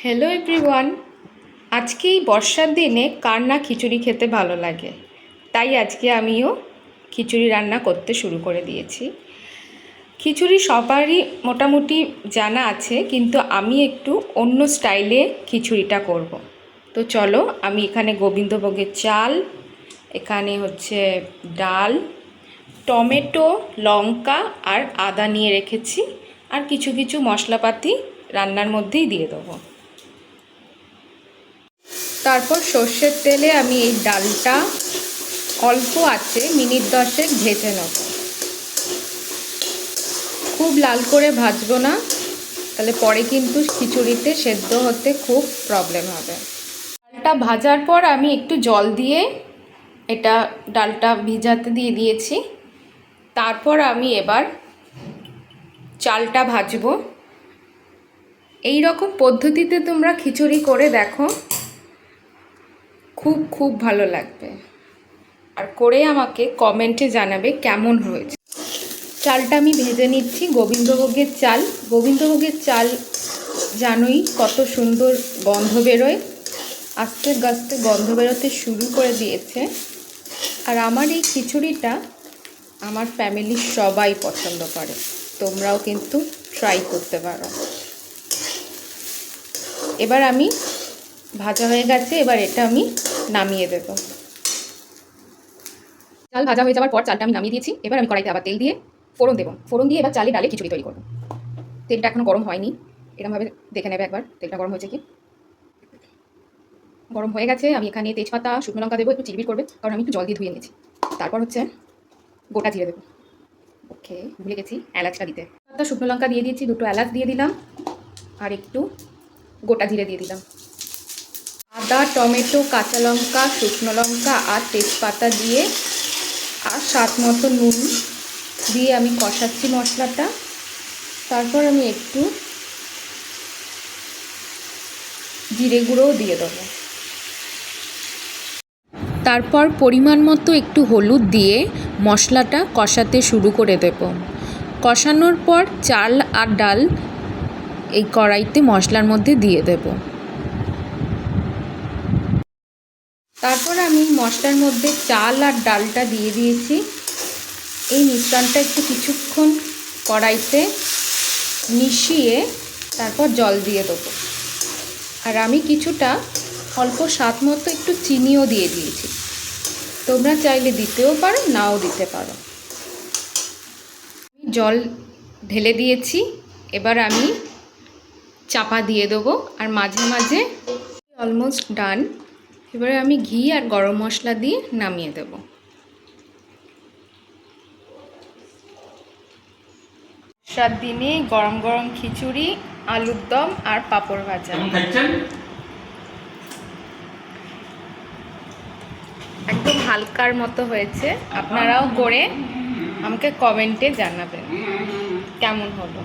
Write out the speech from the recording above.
Hello everyone. আজকে এই বর্ষার দিনে কার না খিচুড়ি খেতে ভালো লাগে, তাই আজকে আমিও খিচুড়ি রান্না করতে শুরু করে দিয়েছি। খিচুড়ি সবারই মোটামুটি জানা আছে, কিন্তু আমি একটু অন্য স্টাইলে খিচুড়িটা করব। তো চলো, আমি এখানে গোবিন্দভোগের চাল, এখানে হচ্ছে ডাল, টমেটো, লঙ্কা আর আদা নিয়ে রেখেছি, আর কিছু কিছু মশলাপাতি রান্নার মধ্যেই দিয়ে দেবো। তারপর সর্ষের তেলে আমি এই ডালটা অল্প আছে মিনিট 10 ভেজে নেব। খুব লাল করে ভাজবো না, তাহলে পরে কিন্তু খিচুড়িতে সেদ্ধ হতে খুব প্রবলেম হবে। ডালটা ভাজার পর আমি একটু জল দিয়ে এটা ডালটা ভিজাতে দিয়ে দিয়েছি। তারপর আমি এবার চালটা ভাজবো। এই রকম পদ্ধতিতে তোমরা খিচুড়ি করে দেখো, খুব খুব ভালো লাগবে, আর করে আমাকে কমেন্টে জানাবে কেমন হয়েছে। চালটা আমি ভেজে নিচ্ছি, গোবিন্দভোগের চাল। গোবিন্দভোগের চাল জানোই কত সুন্দর গন্ধ বেরোয়, আস্তে আস্তে গন্ধ বেরোতে শুরু করে দিয়েছে। আর আমার এই খিচুড়িটা আমার ফ্যামিলির সবাই পছন্দ করে, তোমরাও কিন্তু ট্রাই করতে পারো। এবার আমি ভাজা হয়ে গেছে, এবার এটা আমি নামিয়ে দেব। চাল ভাজা হয়ে যাওয়ার পর চালটা আমি নামিয়ে দিয়েছি। এবার আমি কড়াইতে আবার তেল দিয়ে ফোড়ন দেবো। ফোড়ন দিয়ে এবার চালে ডালে খিচুড়ি তৈরি করবো। তেলটা এখনো গরম হয়নি, এরকমভাবে দেখে নেবে একবার তেলটা গরম হয়েছে কি। গরম হয়ে গেছে। আমি এখানে তেজপাতা, শুকনো লঙ্কা দেবো, একটু চিরবির করবে, কারণ আমি একটু জল দিয়ে ধুয়ে নিয়েছি। তারপর হচ্ছে গোটা জিরে দেবো। ওকে, ভুলে গেছি এলাচটা দিতে। শুকনো লঙ্কা দিয়ে দিয়েছি, দুটো এলাচ দিয়ে দিলাম, আর একটু গোটা জিরে দিয়ে দিলাম। আদা, টমেটো, কাঁচা লঙ্কা, শুকনো লঙ্কা আর তেজপাতা দিয়ে আর স্বাদ মতো নুন দিয়ে আমি কষাচ্ছি মশলাটা। তারপর আমি একটু জিরে গুঁড়োও দিয়ে দেবো। তারপর পরিমাণ মতো একটু হলুদ দিয়ে মশলাটা কষাতে শুরু করে দেব। কষানোর পর চাল আর ডাল এই কড়াইতে মশলার মধ্যে দিয়ে দেব। তারপর আমি মশলার মধ্যে চাল আর ডালটা দিয়ে দিয়েছি। এই মিশ্রণটা একটু কিছুক্ষণ কড়াইতে মিশিয়ে তারপর জল দিয়ে দেবো। আর আমি কিছুটা অল্প স্বাদ মতো একটু চিনিও দিয়ে দিয়েছি, তোমরা চাইলে দিতেও পারো, নাও দিতে পারো। জল ঢেলে দিয়েছি, এবার আমি চাপা দিয়ে দেবো, আর মাঝে মাঝে অলমোস্ট ডান। এবারে আমি ঘি আর গরম মশলা দিয়ে নামিয়ে দেব। বর্ষার দিনে গরম গরম খিচুড়ি, আলুর দম আর পাঁপড় ভাজা, একদম হালকার মতো হয়েছে। আপনারাও করে আমাকে কমেন্টে জানাবেন কেমন হলো।